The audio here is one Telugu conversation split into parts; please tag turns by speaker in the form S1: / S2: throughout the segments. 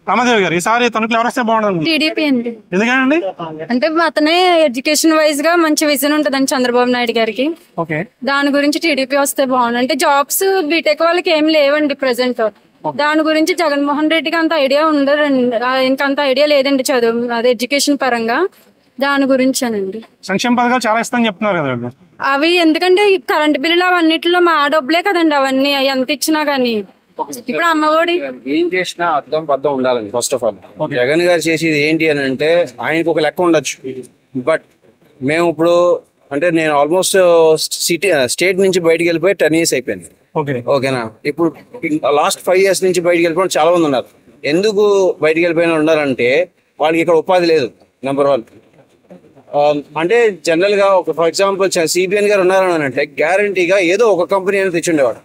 S1: రామాదేవి గారు ఈసారి తణుకులో ఎవరు వస్తే బాగుంటుంది?
S2: టీడీపీ అండి.
S1: ఎందుకండి?
S2: అంటే అతనే ఎడ్యుకేషన్ వైజ్ గా మంచి విజన్ ఉంటదండి చంద్రబాబు నాయుడు గారికి.
S1: ఓకే.
S2: దాని గురించి టీడీపీ వస్తే బాగుంది. అంటే జాబ్స్ బీటెక్ వాళ్ళకి ఏం లేవండి ప్రెసెంట్. దాని గురించి జగన్మోహన్ రెడ్డికి అంత ఐడియా ఉండదండి, ఇంకంత ఐడియా లేదండి చదువు అదే ఎడ్యుకేషన్ పరంగా. దాని గురించేనండి.
S1: సంక్షేమ పథకాలు చాలా ఇస్తామని చెప్తున్నారు కదా.
S2: అవి ఎందుకంటే కరెంట్ బిల్లులు అవన్నిటిలో మా డబ్బులే కదండి అవన్నీ, ఎంత ఇచ్చినా గానీ. ఇప్పుడు అమ్మఒడి
S3: ఏం చేసినా అర్థం పద్ధం ఉండాలండి. ఫస్ట్ ఆఫ్ ఆల్ జగన్ గారు చేసేది ఏంటి అని అంటే ఆయనకు ఒక లెక్క ఉండొచ్చు. బట్ మేము ఇప్పుడు అంటే నేను ఆల్మోస్ట్ స్టేట్ నుంచి బయటకు వెళ్ళిపోయి 10 years అయిపోయింది. ఓకేనా? ఇప్పుడు లాస్ట్ 5 years నుంచి బయటకు వెళ్ళిపోయిన చాలా మంది ఉన్నారు. ఎందుకు బయటకు వెళ్ళిపోయిన ఉన్నారంటే వాళ్ళకి ఇక్కడ ఉపాధి లేదు. నెంబర్ 1 అంటే జనరల్ గా ఒక ఫర్ ఎగ్జాంపుల్ సిబిఎన్ గారు ఉన్నారని అంటే గ్యారంటీగా ఏదో ఒక కంపెనీ అనేది తెచ్చుండేవాడు.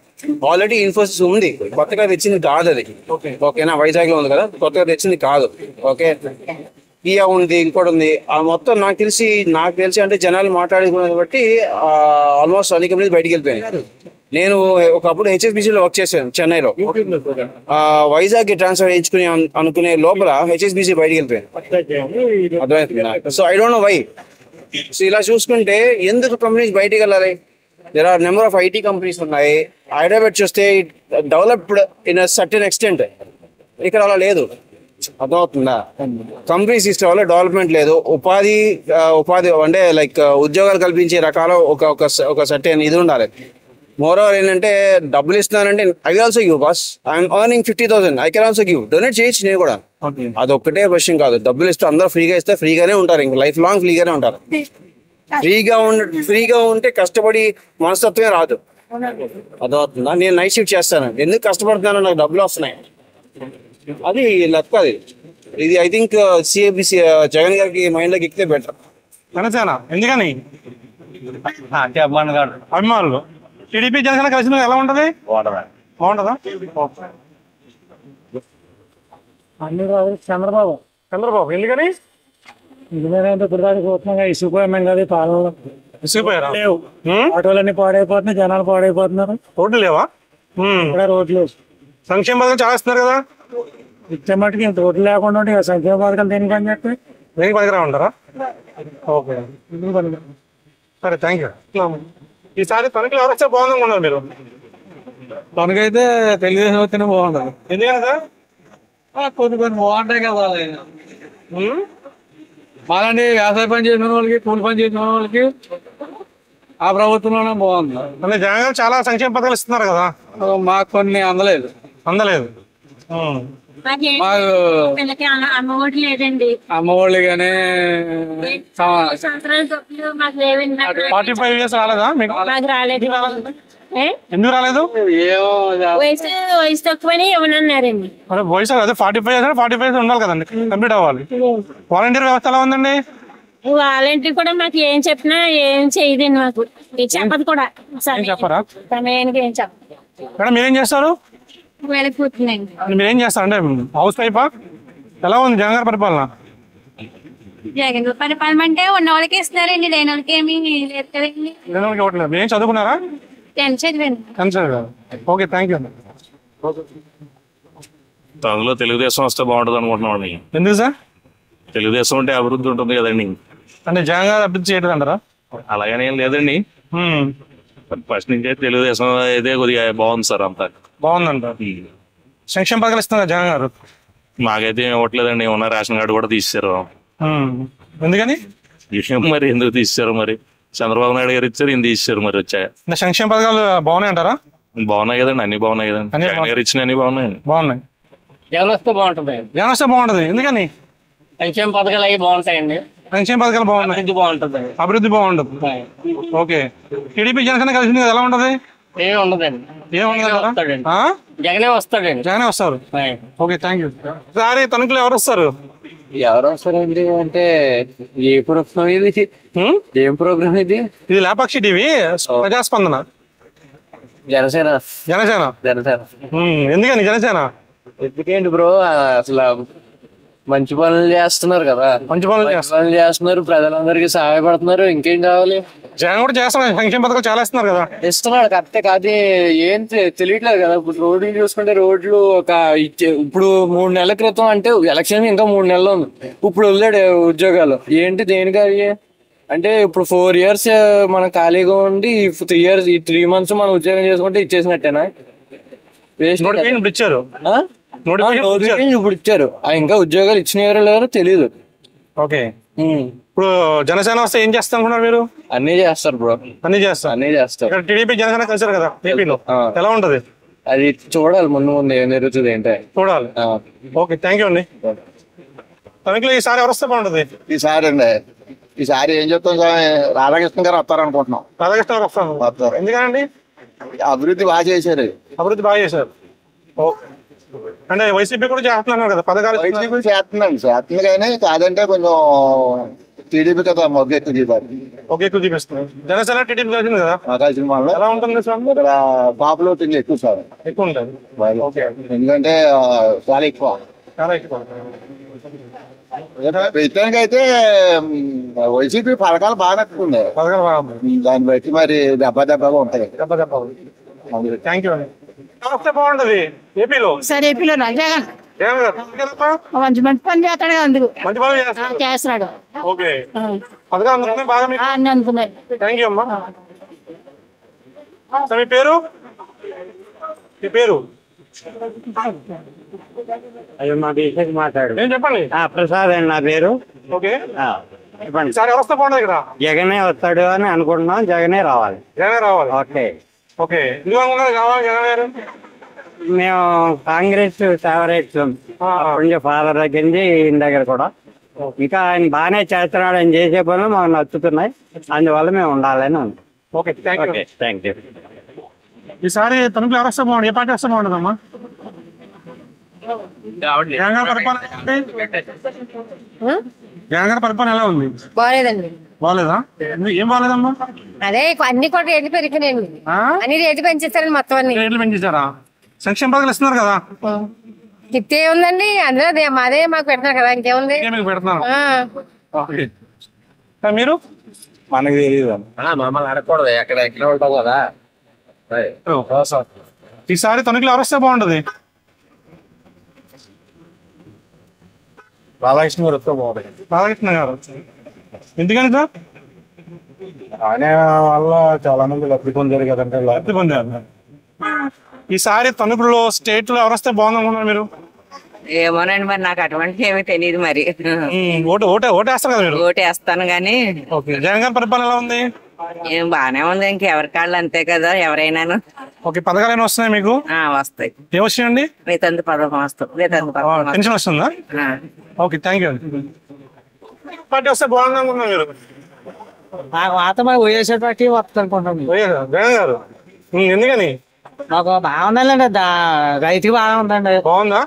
S3: ఆల్రెడీ ఇన్ఫోసిస్ ఉంది, కొత్తగా తెచ్చింది కాదు అది. ఓకేనా? వైజాగ్ లో ఉంది కదా, కొత్తగా తెచ్చింది కాదు. ఓకే, కియా ఉంది, ఇంకోటి ఉంది. ఆ మొత్తం నాకు తెలిసి అంటే జనాలు మాట్లాడుకున్నది బట్టి ఆల్మోస్ట్ అన్ని కంపెనీస్ బయటికి వెళ్ళిపోయాయి. నేను ఒకప్పుడు హెచ్ఎస్బిసిలో వర్క్ చేశాను చెన్నైలో. వైజాగ్ ట్రాన్స్ఫర్ చేయించుకుని అనుకునే లోపల హెచ్ఎస్బిసి బయటికి వెళ్ళిపోయాను. అర్థమవుతుంది. So I don't know why. So ఇలా చూసుకుంటే ఎందుకు కంపెనీస్ బయటికి వెళ్ళాలి? There are number of IT companies ఉన్నాయి. హైదరాబాద్ చూస్తే developed in a certain extent. ఇక్కడ అలా లేదు. అర్థమవుతుందా? కంపెనీస్ సిస్టమ్ వల్ల డెవలప్మెంట్ లేదు. ఉపాధి అంటే లైక్ ఉద్యోగాలు కల్పించే రకాల ఒక సర్టెన్ ఇది ఉండాలి. మోరోవర్ ఏంటంటే డబ్బులు ఇస్తున్నానంటే I also give boss, I'm earning 50,000, I can also give. Donate చేయొచ్చు నేను కూడా. అదొక్కటే క్వశ్చన్ కాదు. డబ్బులు ఇస్తే అందరూ ఫ్రీగా ఇస్తే ఫ్రీగానే ఉంటారు, ఇంకా లైఫ్ లాంగ్ ఫ్రీగానే ఉంటారు. ఫ్రీగా ఉంటే కష్టపడి మనస్తత్వమే రాదు. అదవుతుందా? నేను నైట్ షిఫ్ట్ చేస్తాను, ఎందుకు కష్టపడుతున్నాను, నాకు డబ్బులు వస్తున్నాయి. అది లెక్క. అది ఇది ఐ థింక్ సిఏబిసి జగన్ గారికి మైండ్ లోకి ఎక్కితే బెటర్.
S1: జనసేన ఎందుకని? అభిమానులు టీడీపీ జనసేన కలిసి ఎలా ఉంటది? బాగుంటదా? చంద్రబాబు ఎందుకని?
S4: ఇసుకుపోయాం పాలనలో.
S1: ఇసుకుపోయారు.
S4: ఆటోలన్నీ పాడైపోతున్నాయి, జనాలు పాడైపోతున్నారు.
S1: రోడ్లు లేవా?
S4: రోడ్లు
S1: సంక్షేమ పథకాలు చాలా ఇస్తున్నారు కదా.
S4: ఇచ్చే మటుకి ఇంత రోడ్లు లేకుండా ఉంటే సంక్షేమ పథకాలు దేనికి పని చెప్పి
S1: దేనికి పనికిరా ఉంటారా? ఓకే, సరే, థ్యాంక్ యూ. ఈసారి తనకి ఎవరు వస్తే బాగుందనుకున్నారు మీరు?
S4: తనకైతే తెలుగుదేశం వస్తేనే బాగుంటుంది.
S1: ఎందుకని సార్?
S4: కొన్ని బాగుంటాయి కదా. మాలాంటి వ్యవసాయ పని చేసిన వాళ్ళకి, కూలి పని చేసిన వాళ్ళకి ఆ ప్రభుత్వంలోనే బాగుంది.
S1: అంటే జగన్ గారు చాలా సంక్షేమ పథకాలు ఇస్తున్నారు కదా.
S4: మాకు కొన్ని అందలేదు. మాకు అమ్మఒడి కానీ
S1: 45 years రాలేదా మీకు? ఎందుకు రాలేదు?
S2: వయసు తక్కువని ఏమన్నారండి.
S1: వయసు అదే 45 years 45 years ఉండాలి కదండి, కంప్లీట్ అవ్వాలి. వాలంటీర్ వ్యవస్థ ఎలా ఉందండి?
S2: వాలంటీర్ కూడా మాకు ఏం చెప్పినా ఏం చేయదండి, మాకు చెప్పదు కూడా.
S1: చెప్పరా?
S2: సమయానికి ఏం చెప్పదు.
S1: మేడం మీరేం చేస్తారు? మీరేం చేస్తారు అంటే హౌస్ వైఫా? ఎలా ఉంది జగన్ గారి పరిపాలన?
S2: జగన్ పరిపాలన అంటే ఉన్న వాళ్ళకి ఇస్తున్నారండి, లేని వాళ్ళకి ఏమి లేదు కదండి.
S1: లేని వాళ్ళకి ఇవ్వట్లేదు. మీరేం చదువుకున్నారా? Okay, thank you.
S5: అందులో తెలుగుదేశం వస్తే బాగుంటుంది అనుకుంటున్నాం.
S1: ఎందుకు సార్?
S5: తెలుగుదేశం అంటే అభివృద్ధి ఉంటుంది కదండి.
S1: అంటే జగన్ గారు అభివృద్ధి చేయడం అంటారా?
S5: అలాగనేం లేదండి, ఫస్ట్ నుంచే తెలుగుదేశం అయితే కొద్దిగా బాగుంది సార్. అంతా
S1: బాగుందంట. సంక్షేమ పథకాలు ఇస్తున్నారు జగన్ గారు.
S5: మాకైతే ఇవ్వట్లేదండి, ఉన్న రేషన్ కార్డు కూడా తీసేశారు.
S1: ఎందుకని?
S5: మరి ఎందుకు తీసేశారు? మరి చంద్రబాబు నాయుడు గారు ఇచ్చారు, ఈయన తీసేశారు. మరి వచ్చాయి
S1: సంక్షేమ పథకాలు బాగున్నాయి అంటారా?
S5: బాగున్నాయి కదండి, అన్ని బాగున్నాయి కదండి. జగన్ గారు ఇచ్చిన అన్ని బాగున్నాయి.
S4: జగన్ వస్తే బాగుంటుంది.
S1: జగన్ వస్తే బాగుంటది. ఎందుకని?
S4: సంక్షేమ పథకాలు అవి బాగుంటాయండి.
S1: సంక్షేమ పథకాలు బాగున్నాయి, అభివృద్ధి బాగుంటుంది. ఓకే, టీడీపీ జనసేన కలిసి ఎలా ఉంటది?
S4: జగనే వస్తాడండి.
S1: జగనే వస్తారు. Okay, thank you. సారీ, తణుకులో ఎవరు వస్తారు?
S3: ఎవరు వస్తారండి అంటే ఏ ప్రోగ్రామ్ ఇది? ఏం ప్రోగ్రామ్ ఇది?
S1: ఇది లేపాక్షి టీవీ ప్రజాస్పందన.
S3: జనసేన.
S1: ఎందుకని జనసేన?
S3: ఎందుకేంటి బ్రో? అసలు
S6: మంచి పనులు చేస్తున్నారు కదా,
S1: మంచి పనులు చేస్తున్నారు.
S6: చేస్తున్నారు, ప్రజలందరికీ సహాయపడుతున్నారు. ఇంకేం కావాలి?
S1: జగన్ కూడా చేస్తున్నారు, సంక్షేమ పథకాలు చాలా ఇస్తున్నారు కదా.
S6: ఇస్తున్నాడు కరెక్టే, కాదు ఏం తెలియట్లేదు కదా. ఇప్పుడు రోడ్లు చూసుకుంటే రోడ్లు ఇప్పుడు 3 నెలల క్రితం అంటే ఎలక్షన్ ఇంకా 3 నెలలు ఉంది, ఇప్పుడు వదిలేడు ఉద్యోగాలు. ఏంటి దేనికి అవి అంటే ఇప్పుడు 4 years మనం ఖాళీగా ఉండి 3 months మనం ఉద్యోగం చేసుకుంటే ఇచ్చేసినట్టేనా?
S1: నోటిఫికేషన్ ఇచ్చారు,
S6: ఇప్పుడు ఇచ్చారు, ఇంకా ఉద్యోగాలు ఇచ్చినారో లేదో తెలియదు.
S1: ఓకే, ఇప్పుడు జనసేన వస్తే ఏం చేస్తా అనుకున్నారు మీరు?
S6: అన్ని చేస్తారు బ్రో,
S1: అన్ని చేస్తారు. ఇక్కడ టీడీపీ జనసేన కలిసారు కదా ఏపీలో, ఎలా ఉంటది
S6: అది చూడాలి. ముందు ఏం జరుగుతుంది ఏంటో చూడాలి.
S1: ఓకే, థ్యాంక్ యూ అండి. తనకి ఈసారి ఎవరు వస్తే బాగుంటది?
S7: ఈసారి ఏం చెప్తాం స్వామి, రాధాకృష్ణ గారు వస్తారనుకుంటున్నాం.
S1: రాధాకృష్ణ గారు వస్తారు, ఎందుకనండి?
S7: అభివృద్ధి బాగా చేశారు.
S1: అభివృద్ధి బాగా చేశారు. ఓకే, అంటే వైసీపీ కూడా చేస్తున్నారు కదా పథకాలు.
S7: వైసీపీ చేస్తుంది కానీ కాదంటే కొంచెం టీడీపీ కదా మొగ్గు ఎక్కువ చూపాలి.
S1: ఓకే, ఎక్కువ చూపిస్తున్నారు. జనసేన టీడీపీ కలిసింది కదా,
S7: కలిసిన వాళ్ళు
S1: ఎలా ఉంటుంది స్వామి?
S7: ఇక్కడ పాపులారిటీ ఎక్కువ సార్,
S1: ఎక్కువ ఉంటుంది. ఓకే,
S7: ఎందుకంటే చాలా ఎక్కువ. ప్రస్తుతానికి అయితే వైసీపీ పథకాలు బాగా నచ్చుతుంది.
S1: పథకాలు బాగుంది,
S7: దాన్ని బట్టి మరి దెబ్బగా ఉంటాయి.
S1: థ్యాంక్ యూ అండి. వస్తే బాగుంటది ఏపీలో?
S8: సార్ ఏపీలో జగన్
S1: మంచి
S8: మంచి పని చేస్తాడు కదా, అందుకు
S1: మంచి పనులు
S8: చేస్తున్నాడు.
S1: ఓకే, పథకాలు అందుకున్నాయి బాగా మీకు?
S8: అన్ని అందుకున్నాయి.
S1: థ్యాంక్ యూ అమ్మా. మీ పేరు? మీ పేరు
S9: అయ్యో మా బిజినెస్ మాట్లాడు.
S1: ఏం చెప్పండి.
S9: ప్రసాద్ అండి నా పేరు.
S1: ఓకే,
S9: చెప్పండి.
S1: ఈసారి ఎవరు వస్తే బాగుంటది ఇక్కడ?
S9: జగనే వస్తాడు అని అనుకుంటున్నాం, జగనే రావాలి.
S1: జగనే రావాలి.
S9: ఓకే
S1: ఓకే, ఎందుకు అనుకున్నారు కావాలి జగన్ గారు?
S9: మేము కాంగ్రెస్ ఫేవరెట్స్ ఫాదర్ దగ్గర నుంచి ఈయన దగ్గర కూడా. ఇంకా ఆయన బాగానే చేస్తున్నాడు, ఆయన చేసే పనులు మాకు నచ్చుతున్నాయి, అందువల్ల మేము ఉండాలని ఉంది.
S1: Okay, thank you.
S9: Thank you.
S1: ఈసారి తణుకులో ఎవరు వస్తే బాగుంది? ఏ పార్టీ వస్తే బాగుంటుందమ్మా? జగన్ గారి పరిపాలన ఎలా ఉంది?
S8: బాగాలేదండి.
S1: బాగాలేదా? ఏం బాగాలేదమ్మా?
S8: అదే అన్ని కూడా రేట్లు పెరిగినాయండి, అన్ని రేట్లు పెంచేస్తారండి, మొత్తం అన్ని
S1: రేట్లు పెంచేశారా? సంక్షేమ పథకాలు ఇస్తున్నారు కదా,
S8: చెప్తే ఏముందండి అందులో అదే మాకు పెడతారు కదా, ఇంకేముంది
S1: మీకు పెడుతున్నారు. మీరు?
S3: మనకు తెలియదు, మమ్మల్ని అడగకూడదు, ఎక్కడ ఉంటాం కదా.
S1: ఈసారి తణుకులో ఎవరు వస్తే బాగుంటది?
S3: రాధాకృష్ణ గారు వస్తే బాగుంటుంది.
S1: రాధాకృష్ణ గారు ఎందుకని సార్?
S3: ఆయన వల్ల చాలా మంది లబ్ధి పొందారు కదంటే.
S1: లబ్ధి పొందారు. ఈసారి తణుకులో స్టేట్ లో ఎవరు వస్తే బాగుందనుకున్నారు మీరు?
S10: ఏమోనండి, మరి నాకు అటువంటి ఏమీ తెలియదు. మరి
S1: ఓటేస్తారు కదా మీరు?
S10: ఓటేస్తాను గానీ.
S1: జగన్ గారి పరిపాలన ఎలా ఉంది?
S10: ఏం బానే ఉంది, ఇంకెవరి కాళ్ళు అంతే కదా ఎవరైనాను.
S1: ఓకే, పథకాలు ఏమైనా వస్తున్నాయి మీకు?
S10: వస్తాయి.
S1: ఏం వచ్చినాయండి?
S10: రైతు పథకం వస్తుంది.
S1: పెన్షన్ వస్తుందా? Okay, thank you. పార్టీ వస్తే బాగుంది అనుకుంటున్నారు మీరు?
S9: వైఎస్ఆర్ పార్టీ వస్తుంది అనుకుంటున్నాం.
S1: జగన్ గారు ఎందుకని?
S9: మాకు బాగుందండి, రైతుకి బాగా ఉందండి.
S1: బాగుందా?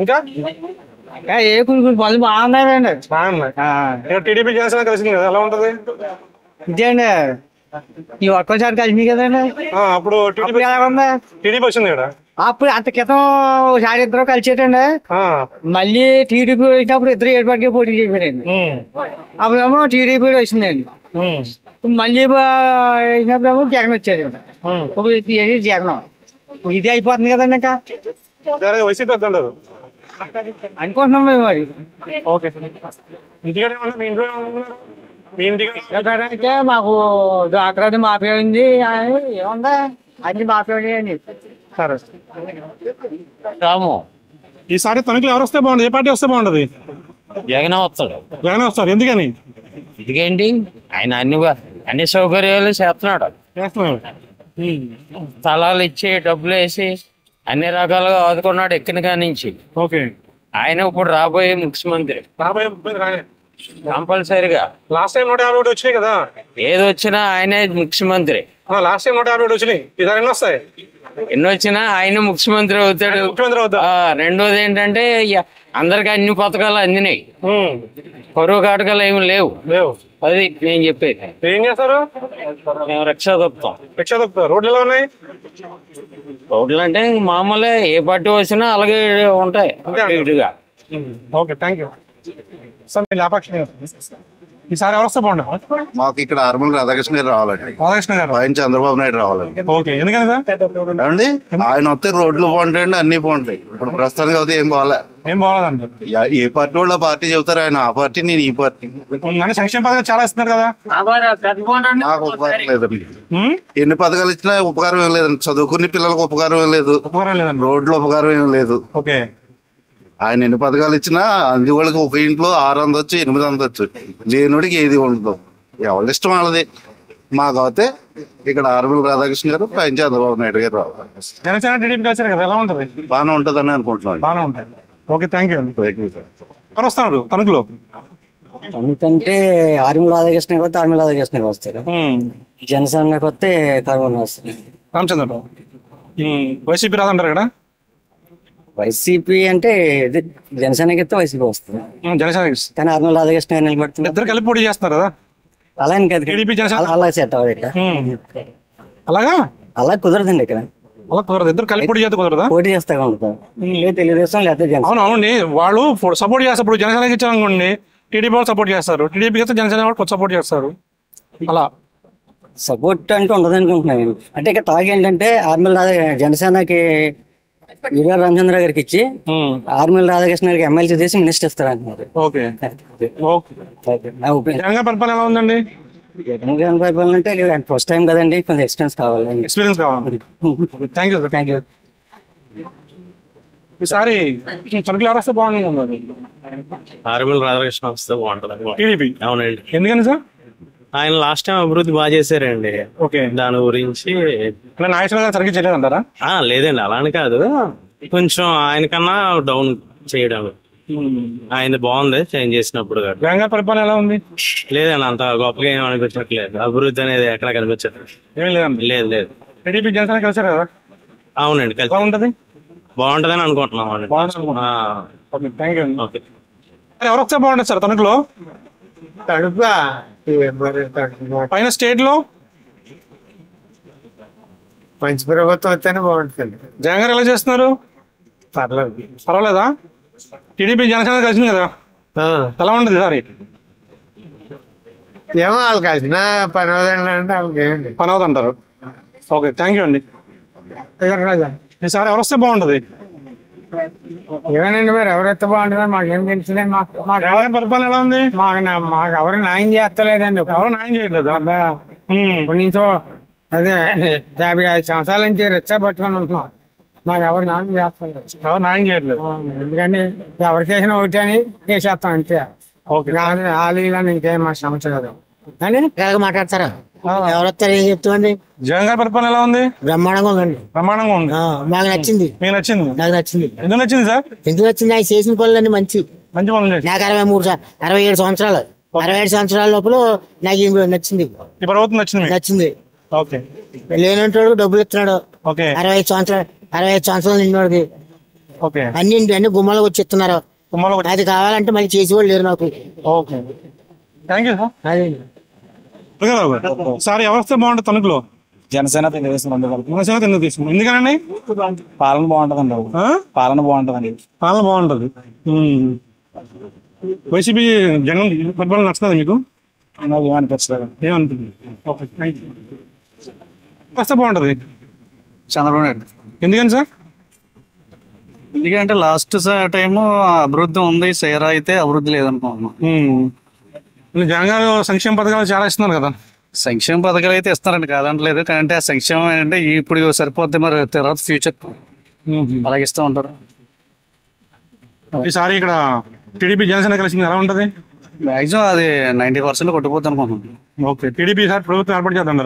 S1: ఇంకా
S9: ఏ కొన్ని పనులు బాగున్నాయండి.
S1: బాగున్నాయి. టీడీపీ జనసేన కలిసింది కదా, ఎలా ఉంటది?
S9: ఇదే అండి, ఈ ఒక్కసారి కలిసింది కదండి.
S1: అప్పుడు టీడీపీ వచ్చింది కదా,
S9: అప్పుడు అంత క్రితం ఒకసారి ఇద్దరు కలిసేటండి. మళ్ళీ టీడీపీ వచ్చినప్పుడు ఇద్దరు ఏర్పాటుగా పోటీ చేశారండి. అప్పుడేమో టీడీపీ వచ్చిందండి, మళ్ళీ వేసినప్పుడేమో జగన్ వచ్చారు. జగన్ ఇది అయిపోతుంది కదండి, ఇంకా
S1: వైసీపీ వద్దంటారు
S9: అనుకుంటున్నాం మేము. మరి
S1: ఓకే,
S9: అయితే మాకు డాక్టర్ మాపేయండి, ఏముందా అన్ని మాపేయండి.
S1: సరే, ఈసారి తణుకులో ఎవరు వస్తే బాగుంటుంది? ఏ పార్టీ వస్తే బాగుంటది?
S11: జగన్ వస్తాడు.
S1: జగన్ వస్తారు, ఎందుకని?
S11: ఎందుకేంటి, ఆయన అన్ని సౌకర్యాలు చేస్తున్నాడు. స్థలాలు ఇచ్చి డబ్బులు వేసి అన్ని రకాలుగా ఆదుకున్నాడు ఎక్కిన కాడి నుంచి.
S1: ఓకే,
S11: ఆయన ఇప్పుడు రాబోయే ముఖ్యమంత్రి కంపల్సరిగా.
S1: లాస్ట్ టైం 150 వచ్చినాయి కదా,
S11: ఏది వచ్చినా ఆయనే ముఖ్యమంత్రి.
S1: లాస్ట్ టైం 150 వచ్చినాయి, ఈసారి ఎన్ని వస్తాయి?
S11: ఎన్ని వచ్చినా ఆయన ముఖ్యమంత్రి అవుతాడు. రెండోది ఏంటంటే అందరికి అన్ని పథకాలు అందినాయి. కరువు కాటకాలు ఏమి లేవు. అది నేను చెప్పేది.
S1: ఏం చేస్తారు?
S11: మేము రిక్షా తప్పుతాం.
S1: రిక్షా తప్పుతారు. రోడ్లు ఎలా ఉన్నాయి?
S11: రోడ్లు అంటే మామూలే, ఏ పార్టీ వచ్చినా అలాగే ఉంటాయి.
S1: Okay, thank you sir. మీరు లేపాక్షి ఈసారి ఎవరు వస్తే బాగుండదు?
S7: మాకు ఇక్కడ ఆర్మల్ రాధాకృష్ణ గారు రావాలండి.
S1: రాధాకృష్ణ గారు
S7: ఆయన చంద్రబాబు నాయుడు రావాలండి.
S1: ఓకే, ఎందుకని సార్?
S7: ఏమండి ఆయన వస్తే రోడ్లు బాగుంటాయండి, అన్ని బాగుంటాయి. ఇప్పుడు ప్రస్తుతానికి అయితే ఏం బాగాలే.
S1: ఏం బాగాలేదండి.
S7: ఏ పార్టీ వాళ్ళు ఆ పార్టీ చెబుతారు, ఆయన ఆ పార్టీ, నేను ఈ పార్టీ.
S1: సంక్షేమ పథకాలు చాలా ఇస్తున్నారు కదా.
S7: నాకు ఉపకారం లేదండి. ఎన్ని పథకాలు ఇచ్చినా ఉపకారం ఏం లేదండి. చదువుకునే పిల్లలకు ఉపకారం ఏం లేదు,
S1: ఉపకారం లేదండి.
S7: రోడ్లు ఉపకారం ఏం లేదు.
S1: ఓకే,
S7: ఆయన ఎన్ని పథకాలు ఇచ్చినా అంది వాళ్ళకి ఒక ఇంట్లో 6 అందొచ్చు, 8 అందొచ్చు. లేనుడికి ఏది ఉండదు. ఎవరి ఇష్టం వాళ్ళది. మాకు అయితే ఇక్కడ ఆర్మల్ రాధాకృష్ణ గారు, పైన చంద్రబాబు నాయుడు గారు రావాలి.
S1: జనసేన టీడీపీ కలిసి కదా, ఎలా ఉంటుంది?
S7: బాగానే ఉంటుందని అనుకుంటున్నాను.
S1: బాగానే ఉంటుంది. ఓకే, థ్యాంక్ యూ అండి. ఎవరు వస్తున్నారు తణుకులో?
S12: ఎందుకంటే ఆర్మల్ రాధాకృష్ణ గారు వస్తే ఆర్మల్ రాధాకృష్ణ గారు వస్తారు. జనసేనకి వస్తే కర్మన్ వస్తారు.
S1: రామచంద్రరావు. వైసీపీ రాదంటారు ఇక్కడ.
S12: వైసీపీ అంటే జనసేనకి వస్తే వైసీపీ వస్తుంది.
S1: జనసేన
S12: కానీ ఆర్మల్ రాధాకృష్ణ గారు నిలబడుతుంది.
S1: ఇద్దరు కలిపి పోటీ చేస్తున్నారు కదా.
S12: అలా కాదు, అలా సెట్ అవ్వదు ఇక్కడ.
S1: అలాగా
S12: అలా కుదరదండి ఇక్కడ.
S1: అలా కుదరదు. ఇద్దరు కలిపి పోటీ చేస్తే కుదరదా?
S12: పోటీ చేస్తా ఉంటారు. తెలుగుదేశం లేదా జనసేన.
S1: అవును అవునండి, వాళ్ళు సపోర్ట్ చేస్తారు. ఇప్పుడు జనసేనకి ఇచ్చారనుకోండి, టీడీపీ వాళ్ళు సపోర్ట్ చేస్తారు. టీడీపీకి అయితే జనసేన వాళ్ళు సపోర్ట్ చేస్తారు. అలా
S12: సపోర్ట్ అంటే ఉండదు అనుకుంటున్నాను. అంటే ఇక్కడ టాక్ ఏంటంటే ఆర్మల్ జనసేనకి వీర రామచంద్ర గారికి ఇచ్చి ఆర్మల్ రాధాకృష్ణ గారికి ఎమ్మెల్సీ చేసి మినిస్టర్ ఇస్తారు అంటున్నారు.
S1: ఓకే, జగన్ పరిపాలన ఎలా ఉందండి?
S12: జగన్ పరిపాలన అంటే ఫస్ట్ టైం కదండి, కొంచెం ఎక్స్పీరియన్స్ కావాలి.
S1: ఎక్స్పీరియన్స్ కావాలి. Thank you sir. Thank you. ఈసారి తణుకులో ఎవరు వస్తే బాగుంటుంది?
S13: ఆర్మల్ రాధాకృష్ణ వస్తే బాగుంటుంది.
S1: టీడీపీ.
S13: అవునండి.
S1: ఎందుకని సార్?
S13: ఆయన లాస్ట్ టైం అభివృద్ధి బాగా చేశారండి.
S1: ఓకే,
S13: దాని గురించి
S1: నాగేశ్వర గారు సరిగ్గా చేయలేదంటారా?
S13: లేదండి, అలానే కాదు, కొంచెం ఆయన కన్నా డౌన్ చేయడం. ఆయన బాగుంది చేంజ్ చేసినప్పుడు.
S1: జగన్ పరిపాలన ఎలా ఉంది?
S13: లేదండి, అంత గొప్పగా ఏం అనిపించట్లేదు. అభివృద్ధి అనేది ఎక్కడ కనిపించట్లేదు.
S1: ఏం లేదండి.
S13: లేదు.
S1: టీడీపీ జనసేన కలిసారు కదా.
S13: అవునండి, కలిసి
S1: బాగుంటది.
S13: బాగుంటదని అనుకుంటున్నాం అండి.
S1: Thank you. ఓకే, ఎవరు వస్తే బాగుంటుంది సార్ తణుకులో? పైన స్టేట్ లో
S9: మంచి ప్రభుత్వం వస్తేనే బాగుంటుంది.
S1: జగన్ గారు ఎలా చేస్తున్నారు? పర్వాలేదా? టీడీపీ జనసేన కలిసింది కదా, ఎలా ఉంటుంది సార్?
S9: ఏమో వాళ్ళు కలిసిన పని అవుదండి అంటే వాళ్ళకి ఏమండి
S1: పని అవుతుంటారు. ఓకే, థ్యాంక్ యూ అండి. ఈసారి ఎవరు వస్తే బాగుంటుంది?
S9: ఏమేనండి మరి ఎవరైతే బాగుంటుందో మాకేం తెలుసులే. మాకు
S1: పరిపాలన ఎలా ఉంది?
S9: మాకు ఎవరు న్యాయం చేస్తలేదండి.
S1: ఎవరు న్యాయం చేయట్లేదు.
S9: ఇప్పటి నుంచో అదే 55 సంవత్సరాల నుంచి రిక్షా పట్టుకొని ఉంటున్నాం. మాకు ఎవరు న్యాయం చేస్తలేదు.
S1: ఎవరు న్యాయం చేయట్లేదు.
S9: ఎందుకంటే ఎవరు చేసిన ఒకటి అని చేసేస్తాం అంతే. ఆలీలని ఇంకేం మా సమస్య కదా అని మాట్లాడతారా? ఎవరు వస్తారు ఏం చెప్తామండి?
S1: జగన్ గారి పరిపాలన ఎలా ఉంది?
S9: బ్రహ్మాండంగా ఉందండి.
S1: బ్రహ్మాండంగా ఉంది.
S9: మాకు నచ్చింది.
S1: మీకు నచ్చింది?
S9: నాకు నచ్చింది.
S1: ఎందుకు నచ్చింది సార్?
S9: ఎందుకు నచ్చింది? ఆయన చేసిన పనులన్నీ మంచి
S1: పనులు.
S9: నాకు 67 సంవత్సరాలు 67 సంవత్సరాల లోపల నాకు నచ్చింది.
S1: ఈ ప్రభుత్వం నచ్చింది. ఓకే,
S9: లేనంటాడు డబ్బులు ఇస్తున్నాడు. 65 సంవత్సరాలు నిన్నోడికి అన్ని గుమ్మలకు వచ్చి ఇస్తున్నారు. అది కావాలంటే మళ్ళీ చేసేవాళ్ళు లేరు నాకు.
S1: Okay, thank you sir. ఎవరు వస్తే బాగుంటుంది తణుకులో?
S14: జనసేన తెలుగుదేశం
S1: జనసేన తెలుగుదేశం. ఎందుకనండి?
S14: పాలన బాగుంటదండి. పాలన
S1: బాగుంటది. వైసీపీ జగన్ పరిపాలన నచ్చుతుంది మీకు?
S14: ఏమనిపిస్తుంది?
S1: ఏమనిపిస్తుంది? Okay, thank you. వస్తే బాగుంటది
S14: చంద్రబాబు నాయుడు.
S1: ఎందుకని సార్?
S14: ఎందుకంటే లాస్ట్ టైం అభివృద్ధి ఉంది, సేరా అయితే అభివృద్ధి లేదనుకుంటున్నాం.
S1: జగన్ గారు సంక్షేమ పథకాలు చాలా ఇస్తున్నారు కదా.
S14: సంక్షేమ పథకాలు అయితే ఇస్తారండి, కాదంటలేదు. కానీ ఆ సంక్షేమం ఏంటంటే ఇప్పుడు సరిపోద్ది, మరి తర్వాత ఫ్యూచర్ అలాగే ఇస్తూ ఉంటారు.
S1: ఈసారి ఇక్కడ టీడీపీ జనసేన కలిసి ఎలా ఉంటది?
S14: మాక్సిమం అది 90% కొట్టిపోద్ది అనుకుంటున్నాం.
S1: ఓకే, టీడీపీ సార్ ప్రభుత్వం ఏర్పాటు చేద్దాం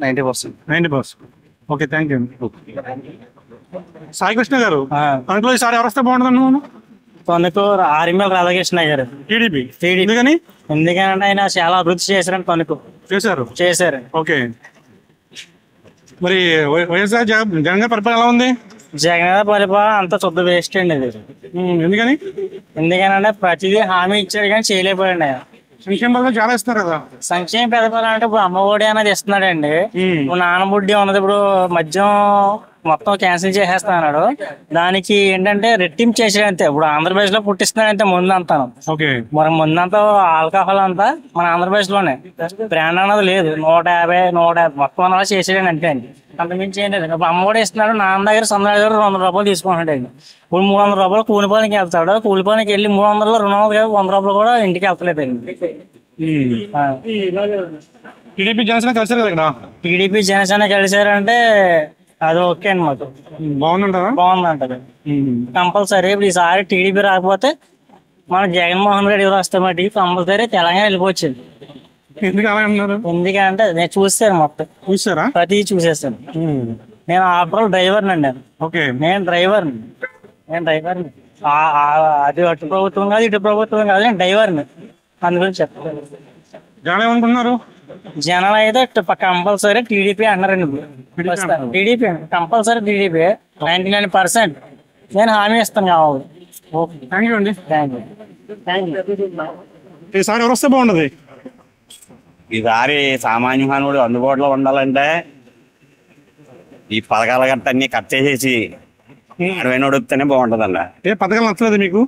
S1: 90%. Okay, thank you. Sai Krishna గారు, తణుకులో ఈసారి ఎవరు వస్తే బాగుంటుంది?
S15: తణుకు ఆర్మల్ రాధాకృష్ణ గారు,
S1: టీడీపీ.
S15: ఎందుకంటే ఆయన చాలా అభివృద్ధి చేశారని తణుకు
S1: చేశారు. ఓకే, మరి వైఎస్ఆర్ జగన్ గారి పరిపాలన ఎలా ఉంది?
S15: జగన్ పరిపాలన అంతా శుద్ధ వేస్ట్ అండి ఇది. ఎందుకనంటే ప్రతిదీ హామీ ఇచ్చాడు కానీ చేయలేకపోయాడు.
S1: సంక్షేమ పథకాలు చాలా ఇస్తున్నారు కదా.
S15: సంక్షేమ పథకాలు అంటే ఇప్పుడు అమ్మఒడి అనేది ఇస్తున్నాడండి. ఇప్పుడు నాన్నబుడ్డి ఉన్నది, ఇప్పుడు మద్యం మొత్తం క్యాన్సిల్ చేసేస్తున్నాడు. దానికి ఏంటంటే రెట్టింపు చేసాడు అంతే. ఇప్పుడు ఆంధ్రప్రదేశ్ లో పుట్టిస్తున్నాడంటే ముందు అంతాను. మరి ముందంతా ఆల్కహాల్ అంతా మన ఆంధ్రప్రదేశ్ లోనే, బ్రాండ్ అన్నది లేదు. 150 మొత్తం అలా చేసాడు అంతే అండి. అంతమించి ఏంటి ఇప్పుడు అమ్మఒడి ఇస్తున్నాడు. నాన్న దగ్గర సొంత దగ్గర 200 రూపాయలు తీసుకుంటాడు అండి. ఇప్పుడు 300 రూపాయలు కూలిపోనికి వెళ్తాడు. కూలిపోనికి వెళ్ళి 300లో 100 రూపాయలు కూడా ఇంటికి వెళ్తలేదండి.
S1: టీడీపీ జనసేన కలిసారు కదా ఇక్కడ.
S15: టీడీపీ జనసేన కలిసారంటే అది ఓకే అండి. మాకు బాగుందంటారు కంపల్సరీ. ఇప్పుడు ఈసారి టీడీపీ రాకపోతే మన జగన్మోహన్ రెడ్డి ఎవరు వస్తే మట్టి కంపల్సరీ తెలంగాణ వెళ్ళిపోవచ్చింది. ఎందుకంటే నేను చూస్తాను మొత్తం.
S1: చూసారా?
S15: ప్రతి చూసేస్తాను. నేను ఆఫ్టర్ డ్రైవర్ అండి. నేను డ్రైవర్ని. అది అటు ప్రభుత్వం కాదు ఇటు ప్రభుత్వం కాదు, నేను డ్రైవర్ని. అందుగురించి చెప్తాను.
S1: జనం ఏమనుకుంటున్నారు?
S15: జనాలు అయితే కంపల్సరీ టీడీపీ అన్నారండి. టీడీపీ కంపల్సరీ టీడీపీ 99% నేను హామీ ఇస్తాను కావాలి.
S1: థ్యాంక్ యూ అండి. ఈసారి ఎవరు వస్తే బాగుంటది?
S16: ఈసారి సామాన్య మానవుడు అందుబాటులో ఉండాలంటే ఈ పథకాల గట్ట అన్ని కట్ చేసేసి అడవైన వస్తేనే బాగుంటదండి.
S1: ఏ పథకాలు నచ్చలేదు మీకు?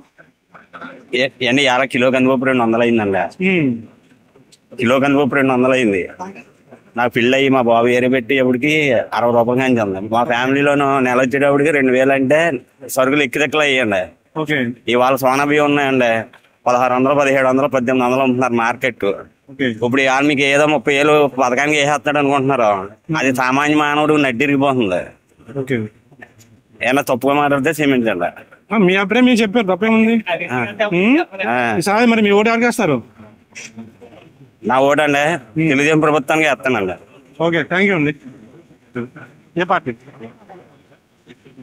S16: ఏంటి 50 కిలో కందిపప్పు 200 అయిందండి. కిలో కందిపప్పు 200 అయింది. నాకు పెళ్ళి అయ్యి మా బాబు ఏరి పెట్టి ఎప్పటికి 60 రూపాయలు కానీ చెందాం. మా ఫ్యామిలీలోనూ నెల వచ్చేటప్పటికి 2000 అంటే సరుకులు ఎక్కిదెక్కలు అయ్యండి. ఇవాళ సోనా బియ్యం ఉన్నాయండి 1600, 1700, 1800 అమ్ముతున్నారు మార్కెట్. ఇప్పుడు ఇవాళ మీకు ఏదో 30,000 పథకానికి వేసేస్తాడు అనుకుంటున్నారు. అది సామాన్య మానవుడు నడ్డిరిగిపోతుంది. ఏమన్నా తప్పుగా మాట్లాడితే క్షమించండి.
S1: మీ అప్పుడే మీరు చెప్పారు, తప్పేముంది? ఈసారి మరి మీ ఓటు ఎవరికి వేస్తారు?
S16: నా ఓటు అండి తెలుగుదేశం ప్రభుత్వానికి వేస్తానండి.
S1: ఓకే, థ్యాంక్ యూ అండి. ఏ పార్టీ?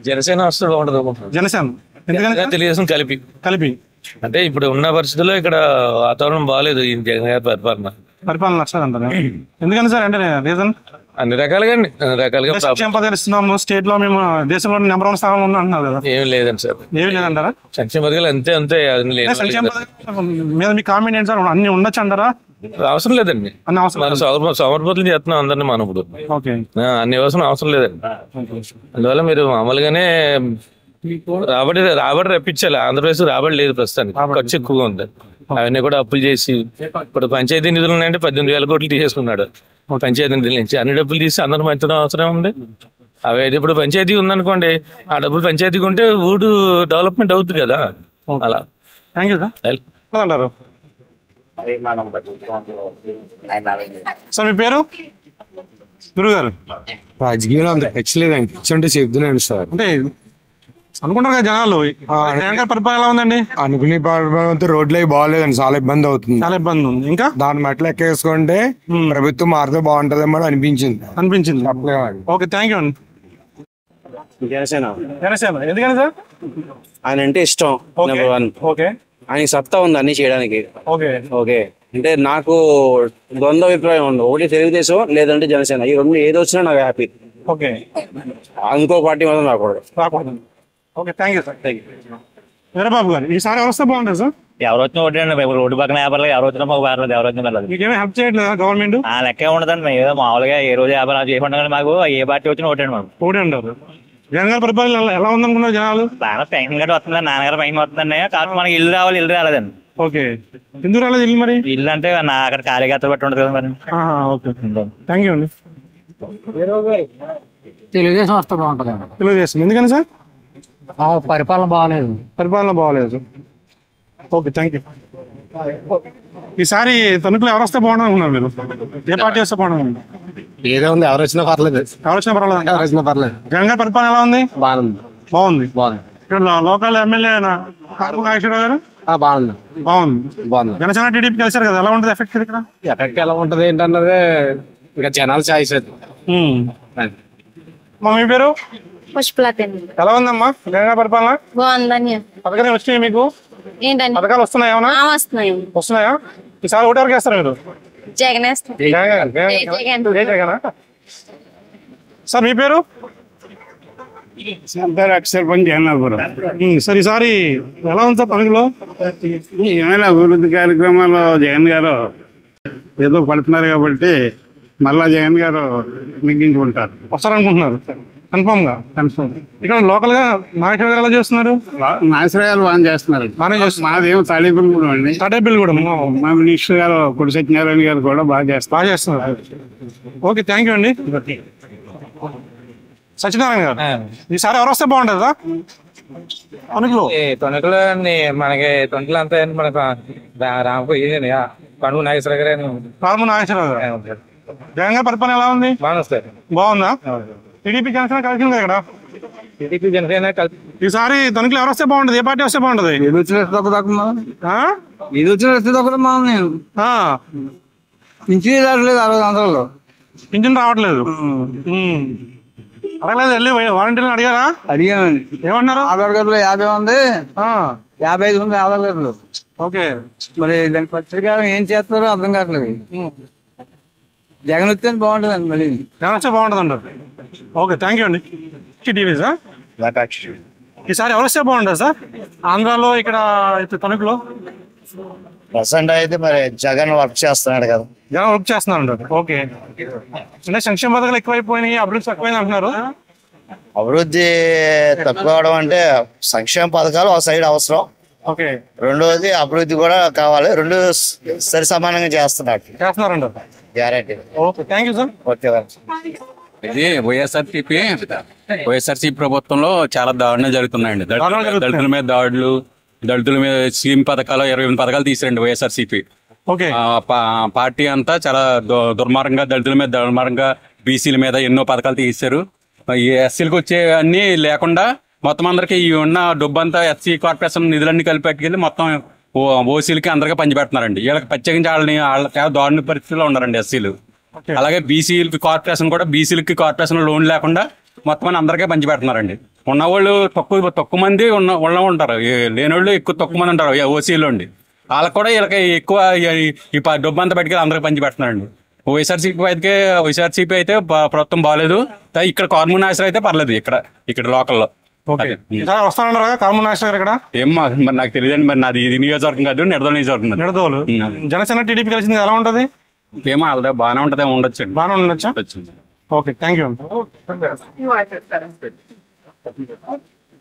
S17: జనసేన వస్తే బాగుంటుంది.
S1: జనసేన
S17: తెలుగుదేశం కలిపి అంటే ఇప్పుడు ఉన్న పరిస్థితుల్లో ఇక్కడ వాతావరణం బాగాలేదు. ఈ జగన్ గారి పరిపాలన
S1: నచ్చదంటారా? ఎందుకని సార్? అంటే రీజన్
S17: అన్ని రకాలుగా
S1: సంక్షేమ పథకాలు ఇస్తున్నాము. స్టేట్ లో మేము దేశంలో నెంబర్ 1 స్థానంలో ఉన్నాం అంటున్నారు కదా.
S17: ఏం లేదండి సార్,
S1: ఏం లేదంటారా?
S17: సంక్షేమ పథకాలు అంతే.
S1: సంక్షేమ పథకాల మీద మీ కామెంట్ ఏంటి సార్? అన్ని ఉండొచ్చు అంటారా?
S17: అవసరం లేదండి. సమర్పతులు చేస్తున్నాం అందరినీ మనం ఇప్పుడు. అన్ని అవసరం లేదండి. అందువల్ల మీరు మామూలుగానే రాబడి రప్పించాలి. ఆంధ్రప్రదేశ్ రాబడి లేదు ప్రస్తుతానికి, ఖర్చు ఎక్కువగా ఉంది. అవన్నీ కూడా అప్పులు చేసి ఇప్పుడు పంచాయతీ నిధులు ఉన్నాయంటే 18,000 కోట్లు తీసేసుకున్నాడు పంచాయతీ నిధుల నుంచి. అన్ని డబ్బులు తీసి అందరూ మంచడం అవసరం ఉంది. అవి ఇప్పుడు పంచాయతీ ఉందనుకోండి, ఆ డబ్బులు పంచాయతీకి ఉంటే ఊరు డెవలప్మెంట్ అవుతుంది కదా. అలా.
S1: Thank you sir. అంటారు సార్. మీ పేరు? గురుగారు.
S18: రాజకీయాలు అంత ఖర్చులేదండి. ఖర్చు చెప్తున్నాను సార్.
S1: అంటే అనుకుంటారు కదా జనాలు, పరిపాలన ఎలా ఉందండి?
S18: అనుకునే పరిపాలన రోడ్లు అవి బాగాలేదండి, చాలా ఇబ్బంది అవుతుంది.
S1: చాలా ఇబ్బంది ఉంది. ఇంకా
S18: దాని మెట్లు ఎక్కేసుకుంటే ప్రభుత్వం మారితే బాగుంటదేమో అనిపించింది.
S1: ఓకే, థ్యాంక్ యూ అండి.
S3: జనసేన.
S1: ఎందుకని సార్?
S3: ఆయన అంటే ఇష్టం. నెంబర్ 1.
S1: ఓకే.
S3: ఆయనకి సత్తా ఉంది అన్ని చేయడానికి. ఓకే అంటే నాకు ద్వంద్వ అభిప్రాయం ఉంది. ఒకటి తెలుగుదేశం, లేదంటే జనసేన. ఈ రెండు ఏది వచ్చినా నాకు హ్యాపీ.
S1: ఓకే.
S3: ఇంకో పార్టీ మాత్రం రాకూడదు.
S1: Okay, thank you sir. Veerababu గారు, ఈసారి ఎవరు వస్తే బాగుంటుంది సార్?
S19: ఎవరు వచ్చినా ఒకటి రోడ్డు పక్కన వ్యాపారాలు ఎవరు వచ్చినా మాకు వ్యాపారాలు ఎవరు వచ్చినా వెళ్ళదు.
S1: మీకేమీ హెల్ప్ చేయట్లేదా గవర్నమెంట్?
S19: లెక్కే ఉండదండి. మేము ఏదో మామూలుగా ఏ రోజు వ్యాపారం చేయకుండా మాకు ఏ పార్టీ వచ్చినా ఒకటండి. మాకు
S1: ఒకటే అంటారు. జగన్ గారి పరిపాలన ఎలా ఉందనుకున్నారు జనాలు?
S19: బాగా పెన్షన్ గట్టి వస్తుంది, నాన్నగారు పైన వస్తుందండి. కాకపోతే మనకి ఇల్లు రాలేదండి.
S1: ఓకే, ఎందుకు రాలేదు ఇల్లు? మరి
S19: ఇల్లు అంటే అక్కడ కార్యకర్తలు బట్టి ఉండదు కదా మరి.
S1: ఓకే, థ్యాంక్ యూ అండి.
S9: తెలుగుదేశం వస్తే బాగుంటుంది.
S1: తెలుగుదేశం ఎందుకని సార్?
S9: పరిపాలన బాగాలేదు.
S1: Okay, thank you. ఈసారి తణుకులో ఎవరు వస్తే బాగుంటుంది అనుకున్నారు మీరు? ఏ పార్టీ వస్తే బాగుంటుంది?
S18: ఏదో ఉంది, ఎవరు వచ్చినా పర్లేదు.
S1: జగన్ గారి పరిపాలన ఎలా ఉంది? బాగుంది. ఇక్కడ లోకల్ ఎమ్మెల్యే నాగేశ్వరరావు గారు బాగుంది. జనసేన టీడీపీ కలిసారు కదా, ఎలా ఉంటుంది ఎఫెక్ట్? ఇక్కడ
S18: ఎఫెక్ట్ ఎలా ఉంటది ఏంటన్నదే ఇంకా జనాలు చాయిస్.
S1: మీ పేరు?
S8: పుష్పలత.
S1: ఎలా ఉందమ్మా జగన్ గారి పరిపాలన?
S8: బాగుందని.
S1: పథకాలు వచ్చినాయి మీకు?
S8: ఏంటండి
S1: పథకాలు వస్తున్నాయా? వస్తున్నాయా? ఈసారి ఓటు ఎవరికి వేస్తారు మీరు?
S8: జగన్.
S1: సార్ మీ పేరు? సర్పంచ్ అన్నాపురం. సరే ఈసారి ఎలా ఉంది సార్ తణుకులో? ఏమైనా అభివృద్ధి కార్యక్రమాలు జగన్ గారు ఏదో పడుతున్నారు కాబట్టి మళ్ళా జగన్ గారు మిగ్గించుకుంటారు, వస్తారనుకుంటున్నారు కన్ఫామ్ గా. ఇక్కడ లోకల్ గా నాగేశ్వర గారు ఎలా చేస్తున్నారు? నాగేశ్వర బాగా చేస్తున్నారు. మాదేమో తాడేపల్లి కూడా అండి. తాడేపల్లి కూడా మా మినిస్టర్ గారు కొడి సత్యనారాయణ గారు కూడా బాగా చేస్తున్నారు. ఓకే, థ్యాంక్ యూ అండి. సత్యనారాయణ గారు ఈసారి ఎవరు వస్తే బాగుంటుందా తణుకులో?
S11: తణుకులో మనకి తణుకులు అంతా మనకు కనుగు నాగేశ్వర గారు.
S1: కారుమూరి నాగేశ్వరరావు గారు. జగన్ గారి పరిపాలన ఎలా ఉంది? బాగుందా? టీడీపీ జనసేన కలిసింది ఇక్కడ.
S11: టీడీపీ జనసేన
S1: ఈసారి తణుకులో ఎవరు వస్తే బాగుంటుంది? ఏ పార్టీ వస్తే బాగుంటుంది?
S9: ఇది వచ్చిన పింఛన్ రావట్లేదు 60 సంవత్సరాలు.
S1: పింఛన్ రావట్లేదు. అడగలేదు, వెళ్ళి వాలంటీర్లు అడిగారా?
S9: అడిగానండి.
S1: ఏమన్నారు?
S9: ఆధార్ కార్డులో 50 ఉంది, 55 ఉంది ఆధార్ కార్డులు.
S1: ఓకే,
S9: మరి దాని పత్రిక ఏం చేస్తారో అర్థం కావట్లేదు. జగన్ వస్తే బాగుంటుందండి. మళ్ళీ
S1: జగన్ వస్తే బాగుంటుంది అంటారు. ఓకే, థ్యాంక్ యూ అండి. టీవీ సార్ ఈసారి ఎవరు వస్తే బాగుంటుంది సార్ ఆంధ్రాలో, ఇక్కడ తణుకులో?
S20: ప్రజెంట్ అయితే మరి జగన్ వర్క్ చేస్తున్నాడు కదా.
S1: జగన్ వర్క్ చేస్తున్నాడు. ఓకే, అంటే సంక్షేమ పథకాలు ఎక్కువైపోయినాయి, అభివృద్ధి తక్కువైంది అంటున్నారు.
S20: అభివృద్ధి తక్కువ అవడం అంటే సంక్షేమ పథకాలు ఒక సైడ్ అవసరం.
S1: ఓకే,
S20: రెండోది అభివృద్ధి కూడా కావాలి. రెండు సరి సమానంగా
S1: చేస్తున్నారంట.
S20: Guarantee.
S1: Okay, thank you sir.
S20: Okay.
S21: ఇది వైఎస్ఆర్సీపీ ప్రభుత్వంలో చాలా దారుణాలు జరుగుతున్నాయండి. దళితుల మీద దాడులు, దళితుల మీద స్కీమ్ పథకాలు 28 పథకాలు తీసారండి వైఎస్ఆర్సీపీ. పార్టీ అంతా చాలా దుర్మార్గంగా, దళితుల మీద దుర్మార్గంగా, బీసీల మీద ఎన్నో పథకాలు తీశారు. ఈ ఎస్సీలకు వచ్చే అన్ని లేకుండా మొత్తం అందరికి ఈ ఉన్న డబ్బంతా ఎస్సీ కార్పొరేషన్ నిధులన్నీ కలిపెట్టుకెళ్ళి మొత్తం ఓసీలకి అందరికీ పంచిపెడుతున్నారండి. వీళ్ళకి ప్రత్యేకించి వాళ్ళ చాలా దారుణ పరిస్థితిలో ఉన్నారండి ఎస్సీలు. అలాగే బీసీలకి కార్పొరేషన్ కూడా, బీసీలకి కార్పొరేషన్ లోన్ లేకుండా మొత్తం అందరికీ పంచిపెడుతున్నారండి. ఉన్నవాళ్ళు తక్కువ మంది ఉన్న ఉంటారు, లేనివాళ్ళు తక్కువ మంది ఉంటారు ఓసీలో అండి. వాళ్ళకి కూడా వీళ్ళకి ఎక్కువ ఈ డబ్బు అంతా బయటకి అందరికి పంచిపెడుతున్నారండి. వైఎస్ఆర్సీపీ అయితే ప్రభుత్వం బాగాలేదు. ఇక్కడ కారుమూరి నాగేశ్వర అయితే పర్లేదు. ఇక్కడ లోకల్లో ఏం మరి నాకు తెలియదండి. మరి నాది ఇది నియోజకవర్గం కాదు, నిడదోలు నియోజకవర్గం.
S1: నిడదోలు జనసేన టీడీపీ కలిసింది ఎలా ఉంటది?
S21: ఏమో వాళ్ళదే బాగానే ఉంటది. ఉండొచ్చు,
S1: బాగానే ఉండొచ్చా? Okay, thank you.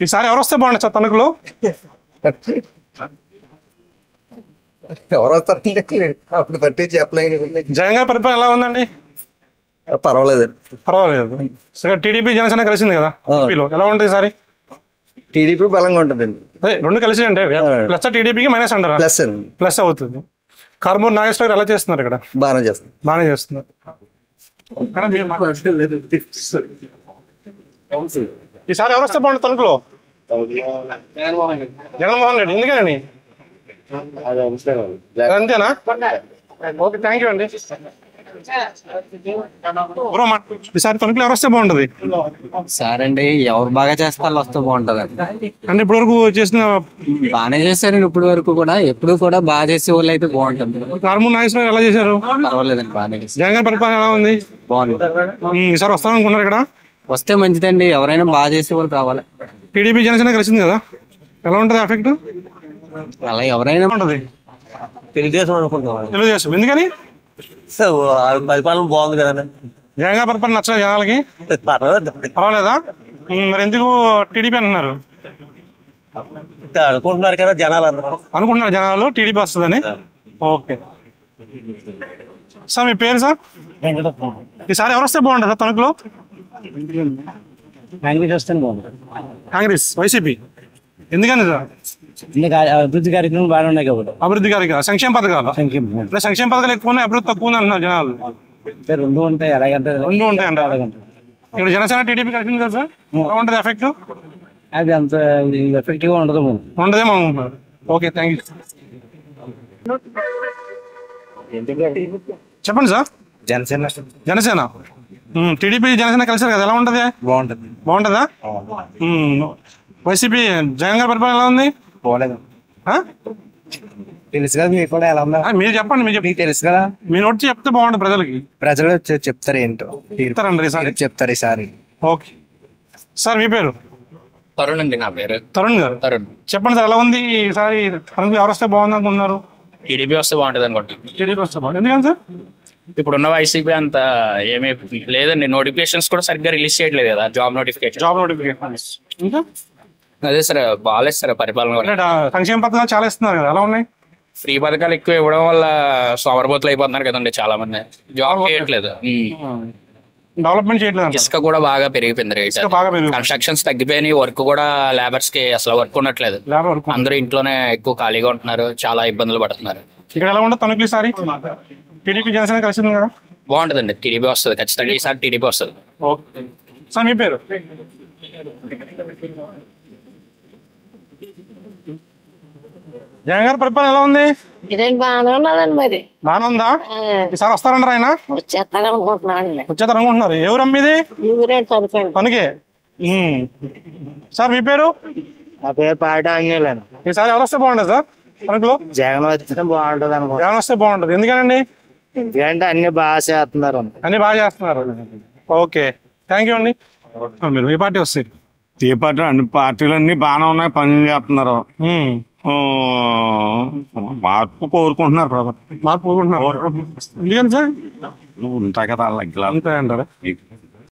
S1: ఈసారి ఎవరు వస్తే బాగుండదు సార్ తణుకులో?
S22: ఎవరు వస్తారు అప్పుడు బట్టి చెప్పలేదు.
S1: జగన్ గారి పరిపాలన ఎలా ఉందండి?
S22: పర్వాలేదు.
S1: సరే, టీడీపీ జనసేన కలిసింది కదా, ఎలా ఉంటుంది ఈసారి?
S22: టీడీపీ బలంగా ఉంటుందండి.
S1: రెండు కలిసి అంటే ప్లస్ టీడీపీకి మైనస్ అంటారా? ప్లస్ అవుతుంది. కారుమూరి నాగేశ్వర గారు ఎలా చేస్తున్నారు ఇక్కడ? బాగానే చేస్తున్నారు. ఈసారి ఎవరు వస్తే బాగుంటుంది తణుకులో? జగన్మోహన్ రెడ్డి. ఎందుకని? అంతేనా? ఓకే, థ్యాంక్ యూ అండి. ఈసారి తణుకులో ఎవరు వస్తే బాగుంటది?
S23: సార్ అండి, ఎవరు బాగా చేస్తారు వస్తే బాగుంటది
S1: అంటే ఇప్పటి వరకు చేసిన
S23: బాగానే చేశారండి. ఇప్పటి వరకు కూడా ఎప్పుడు కూడా బాగా చేసే వాళ్ళు అయితే బాగుంటుంది.
S1: కారుమూరి నాగేశ్వర ఎలా చేశారు?
S23: పర్వాలేదండి, బాగానే చేశారు.
S1: జగన్ గారి పరిపాలన ఎలా ఉంది?
S23: బాగుంది.
S1: ఈసారి వస్తారనుకున్నారు ఇక్కడ?
S23: వస్తే మంచిదండి. ఎవరైనా బాగా చేసే వాళ్ళు రావాలి.
S1: టీడీపీ జనసేన కలిసింది కదా, ఎలా ఉంటది ఎఫెక్ట్?
S23: అలా ఎవరైనా
S1: ఉంటది.
S22: తెలుగుదేశం అనుకుంటున్నాం.
S1: తెలుగుదేశం ఎందుకని?
S22: పరిపాలన బాగుంది కదా.
S1: జగన్ గారి పరిపాలన నచ్చలేదు జనాలకి? పర్వాలేదా? మరి ఎందుకు టీడీపీ అంటున్నారు?
S22: అనుకుంటున్నారు కదా జనాలు.
S1: అనుకుంటున్నారు జనాలు టీడీపీ వస్తుందని. ఓకే సార్, మీ పేరు సార్? ఈసారి ఎవరు వస్తే బాగుంటుంది సార్ తణుకులో? కాంగ్రెస్, వైసీపీ. ఎందుకని సార్?
S23: అభివృద్ధి కార్యక్రమాలు బాగా ఉన్నాయి కాబట్టి.
S1: అభివృద్ధి కార్యక్రమాలు, సంక్షేమ పథకాలు ఎక్కువ ఉన్నాయి, అభివృద్ధి తక్కువ ఉంది అంటున్నారు జనాలు.
S23: రెండు ఉంటాయి,
S1: రెండు ఉంటాయి అంటారు. ఇక్కడ జనసేన టీడీపీ కలిసింది కదా సార్, ఎలా ఉంటుంది ఎఫెక్ట్?
S23: అది అంత ఎఫెక్టివ్ గా
S1: ఉండదేమో. Okay, thank you. చెప్పండి సార్. జనసేన టీడీపీ జనసేన కలిసారు కదా, ఎలా ఉంటది? బాగుంటదా? వైసీపీ జగన్ గారి పరిపాలన ఎలా ఉంది?
S22: తెలుసు కదా మీకు కూడా ఎలా ఉందా?
S1: మీరు చెప్పండి.
S22: మీకు తెలుసు కదా,
S1: మీరు వచ్చి చెప్తే బాగుంటుంది ప్రజలకి.
S22: ప్రజలు చెప్తారు ఏంటో
S1: చెప్తారండి
S22: చెప్తారు ఈసారి.
S1: ఓకే. సార్ మీ పేరు?
S2: తరుణ్ అండి నా పేరు.
S1: తరుణ్ గారు.
S2: తరుణ్.
S1: చెప్పండి సార్, ఎలా ఉంది ఈసారి తణుకు ఎవరు వస్తే బాగుంది అనుకుంటున్నారు?
S2: టీడీపీ వస్తే బాగుంటుంది అనుకుంటున్నాను.
S1: టీడీపీ వస్తే బాగుంది. ఎందుకని సార్?
S2: ఇప్పుడున్న వైసీపీ అంత ఏమీ లేదండి. నోటిఫికేషన్స్ కూడా సరిగ్గా రిలీజ్ చేయట్లేదు కదా, జాబ్ నోటిఫికేషన్.
S1: ఇంకా
S2: అదే సార్, బాగాలేదు సార్ పరిపాలన వల్ల.
S1: సంక్షేమ పథకాలు చాలా ఇస్తున్నారు కదా, ఎలా ఉన్నాయి?
S2: ఫ్రీ పథకాలు ఎక్కువ ఇవ్వడం వల్ల సోమరబోతులు అయిపోతున్నారు కదండి చాలా మంది. జాబ్ చేయట్లేదు.
S1: డెవలప్మెంట్ చేయట్లేదు.
S2: ఇసుక కూడా బాగా పెరిగిపోయింది రేట్. కన్స్ట్రక్షన్స్ తగ్గిపోయినాయి. వర్క్ కూడా లేబర్స్ కి అసలు వర్క్ ఉండట్లేదు. అందరూ ఇంట్లోనే ఎక్కువ ఖాళీగా ఉంటున్నారు, చాలా ఇబ్బందులు పడుతున్నారు.
S1: ఇక్కడ ఎలా ఉంటుంది తణుకు ఈసారి? టీడీపీ జనసేన కలిసి ఉంది కదా,
S2: బాగుంటుందండి. టీడీపీ వస్తుంది ఖచ్చితంగా, ఈసారి టీడీపీ వస్తుంది.
S1: సార్ మీ పేరు? జగన్ గారి పరిపాలన ఎలా ఉంది?
S4: ఇదేంటి బాగానే ఉన్నదండి. మరి
S1: బాగానే ఉందా? ఈసారి వస్తారంటారు ఆయన? వచ్చేస్తారు అనుకుంటున్నారు. ఎవరు అమ్మేది? పనికి. సార్ మీ పేరు?
S22: నా పేరు పాట అంజలేను.
S1: ఈసారి ఎవరు వస్తే బాగుంటుంది సార్ తణుకులో?
S22: జగన్ వస్తే బాగుంటది అనుకో.
S1: జగన్ వస్తే బాగుంటుంది. ఎందుకనండి?
S22: ఎందుకంటే అన్ని బాగా చేస్తున్నారు.
S1: అన్ని బాగా చేస్తున్నారు. ఓకే, థ్యాంక్ యూ అండి. మీరు ఏ పార్టీ వస్తారు?
S5: ఏ పార్టీ? అన్ని పార్టీలు అన్ని బాగానే ఉన్నాయి, పని చేస్తున్నారు. మార్పు కోరుకుంటున్నారు ప్రభుత్వం.
S1: మార్పు కోరుకుంటున్నారు. ఎందుకని సార్?
S5: ఉంటాయి కదా
S1: అంతే అంటారా?